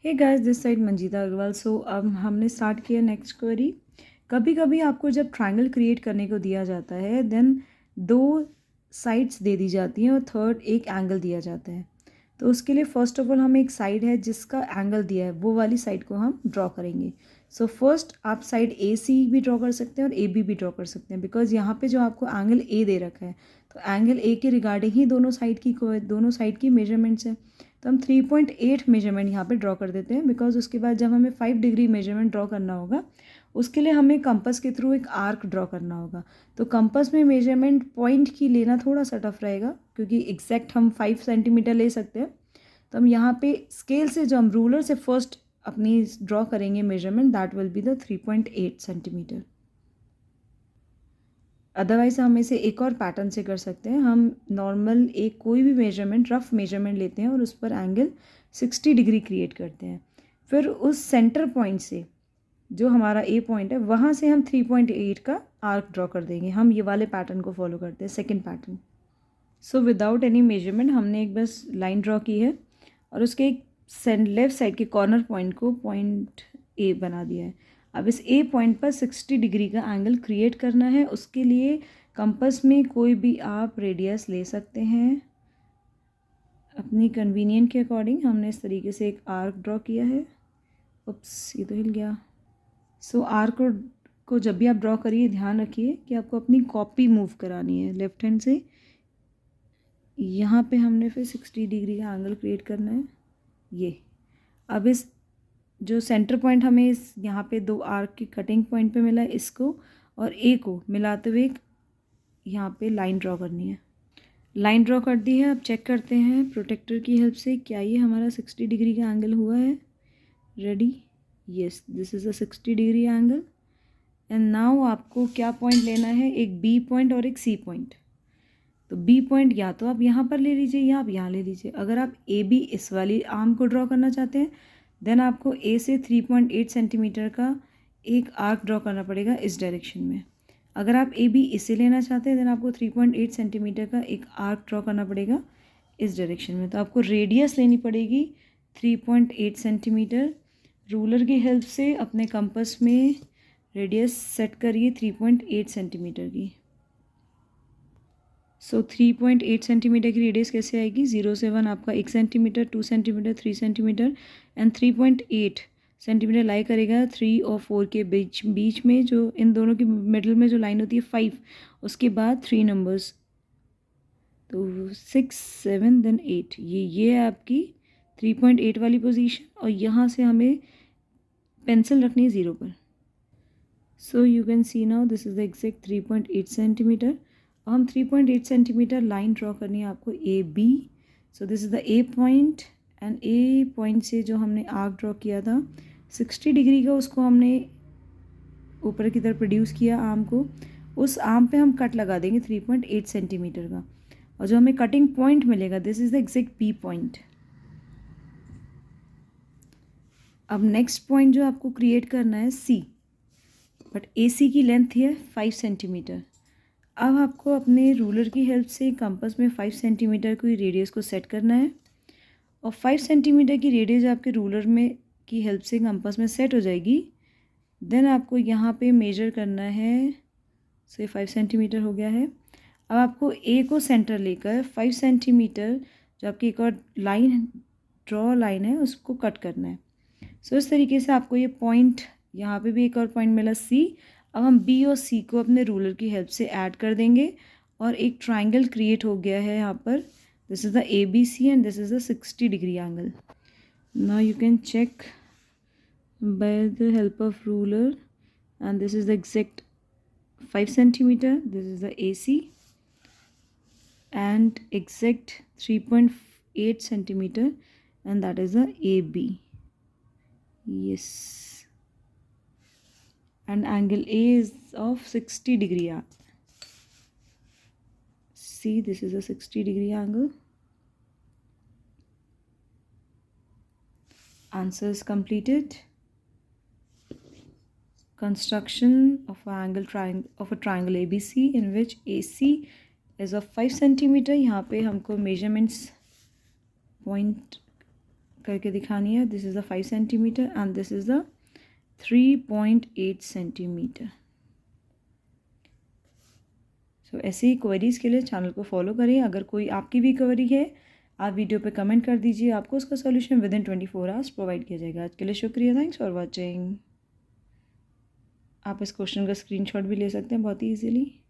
Hey guys, this side Manjeeta Agarwal. So अब हमने start किया नेक्स्ट क्वेरी। कभी कभी आपको जब ट्रायंगल क्रिएट करने को दिया जाता है देन 2 साइड्स दे दी जाती हैं और थर्ड एक एंगल दिया जाता है। तो उसके लिए फर्स्ट ऑफ ऑल हमें एक साइड है जिसका एंगल दिया है, वो वाली साइड को हम ड्रॉ करेंगे। सो फर्स्ट आप साइड ए सी भी ड्रॉ कर सकते हैं और ए बी भी ड्रॉ कर सकते हैं, बिकॉज यहाँ पे जो आपको एंगल ए दे रखा है तो एंगल ए के रिगार्डिंग ही दोनों साइड की मेजरमेंट्स है। तो हम 3.8 मेजरमेंट यहाँ पे ड्रॉ कर देते हैं, बिकॉज उसके बाद जब हमें 5 डिग्री मेजरमेंट ड्रॉ करना होगा उसके लिए हमें कंपास के थ्रू एक आर्क ड्रॉ करना होगा। तो कंपास में मेजरमेंट पॉइंट की लेना थोड़ा सा टफ रहेगा, क्योंकि एग्जैक्ट हम 5 सेंटीमीटर ले सकते हैं। तो हम यहाँ पे स्केल से जो हम रूलर से फर्स्ट अपनी ड्रॉ करेंगे measurement, that will be the 3.8 centimetre. Otherwise हम इसे एक और पैटर्न से कर सकते हैं। हम नॉर्मल एक कोई भी मेजरमेंट, रफ मेजरमेंट लेते हैं और उस पर एंगल 60 डिग्री क्रिएट करते हैं। फिर उस सेंटर पॉइंट से जो हमारा ए पॉइंट है वहाँ से हम 3.8 का आर्क ड्रॉ कर देंगे। हम ये वाले पैटर्न को फॉलो करते हैं, second pattern. So without any measurement हमने एक बस लाइन ड्रॉ की है और उसके एक लेफ्ट साइड के कॉर्नर पॉइंट को पॉइंट ए बना दिया है। अब इस ए पॉइंट पर 60 डिग्री का एंगल क्रिएट करना है। उसके लिए कंपास में कोई भी आप रेडियस ले सकते हैं अपनी कन्वीनियंट के अकॉर्डिंग। हमने इस तरीके से एक आर्क ड्रॉ किया है। उप्स, ये तो हिल गया। सो आर्क को जब भी आप ड्रॉ करिए ध्यान रखिए कि आपको अपनी कॉपी मूव करानी है लेफ्ट हैंड से। यहाँ पे हमने फिर 60 डिग्री का एंगल क्रिएट करना है। ये अब इस जो सेंटर पॉइंट हमें इस यहाँ पे 2 आर्क की कटिंग पॉइंट पे मिला है, इसको और ए को मिलाते हुए यहाँ पे लाइन ड्रॉ करनी है। लाइन ड्रॉ कर दी है। अब चेक करते हैं प्रोटेक्टर की हेल्प से क्या ये हमारा 60 डिग्री का एंगल हुआ है। Ready? Yes, this is a 60 degree angle. And now आपको क्या पॉइंट लेना है, एक बी पॉइंट और एक सी पॉइंट। तो बी पॉइंट या तो आप यहाँ पर ले लीजिए या आप यहाँ ले लीजिए। अगर आप ए बी इस वाली आर्म को ड्रॉ करना चाहते हैं देन आपको ए से 3.8 सेंटीमीटर का एक आर्क ड्रॉ करना पड़ेगा इस डायरेक्शन में। अगर आप ए बी इसे लेना चाहते हैं देन आपको 3.8 सेंटीमीटर का एक आर्क ड्रॉ करना पड़ेगा इस डायरेक्शन में। तो आपको रेडियस लेनी पड़ेगी 3.8 सेंटीमीटर। रूलर की हेल्प से अपने कंपास में रेडियस सेट करिए 3.8 सेंटीमीटर की। सो 3.8 सेंटीमीटर की रेडियस कैसे आएगी? 0 से 1 आपका 1 centimetre, 2 centimetre, 3 centimetre and 3.8 centimetre lie करेगा 3 और 4 के बीच में, जो इन दोनों की मिडल में जो लाइन होती है 5, उसके बाद 3 नंबर्स, तो 6, 7 देन 8। ये है आपकी 3.8 वाली पोजीशन और यहाँ से हमें पेंसिल रखनी है 0 पर। So you can see now this is the exact 3.8 centimetre. हम 3.8 सेंटीमीटर लाइन ड्रॉ करनी है आपको A B. So this is the A point and A point से जो हमने आर्क ड्रॉ किया था 60 डिग्री का, उसको हमने ऊपर की तरफ प्रोड्यूस किया आर्म को। उस आर्म पे हम कट लगा देंगे 3.8 सेंटीमीटर का और जो हमें कटिंग पॉइंट मिलेगा this is the exact B point. अब नेक्स्ट पॉइंट जो आपको क्रिएट करना है सी, बट ए सी की लेंथ है 5 सेंटीमीटर। अब आपको अपने रूलर की हेल्प से कंपास में 5 सेंटीमीटर की रेडियस को सेट करना है और 5 सेंटीमीटर की रेडियस आपके रूलर में की हेल्प से कंपास में सेट हो जाएगी। देन आपको यहाँ पे मेजर करना है। सो 5 सेंटीमीटर हो गया है। अब आपको ए को सेंटर लेकर 5 सेंटीमीटर जो आपकी एक और लाइन ड्रॉ लाइन है उसको कट करना है। सो इस तरीके से आपको ये पॉइंट, यहाँ पे भी एक और पॉइंट मिला सी। अब हम बी और सी को अपने रूलर की हेल्प से ऐड कर देंगे और एक ट्राइंगल क्रिएट हो गया है यहाँ पर। This is the A B C and this is the 60 degree angle. Now you can check by the help of ruler and this is the exact 5 centimetre. This is the A C and exact 3.8 centimetre and that is the AB. Yes, and angle A is of 60 degree. See, this is a 60 degree angle. Answer is completed. Construction of an triangle ABC in which AC is of 5 centimetre. यहाँ पे हमको measurements point करके दिखानी है। This is the 5 centimetre and this is the 3.8 centimetre. So ऐसे ही queries के लिए चैनल को फॉलो करें। अगर कोई आपकी भी क्वेरी है आप वीडियो पे कमेंट कर दीजिए, आपको उसका solution with in 24 hours provide किया जाएगा। आज के लिए शुक्रिया, थैंक्स फॉर वॉचिंग। आप इस क्वेश्चन का स्क्रीनशॉट भी ले सकते हैं बहुत ही ईजीली।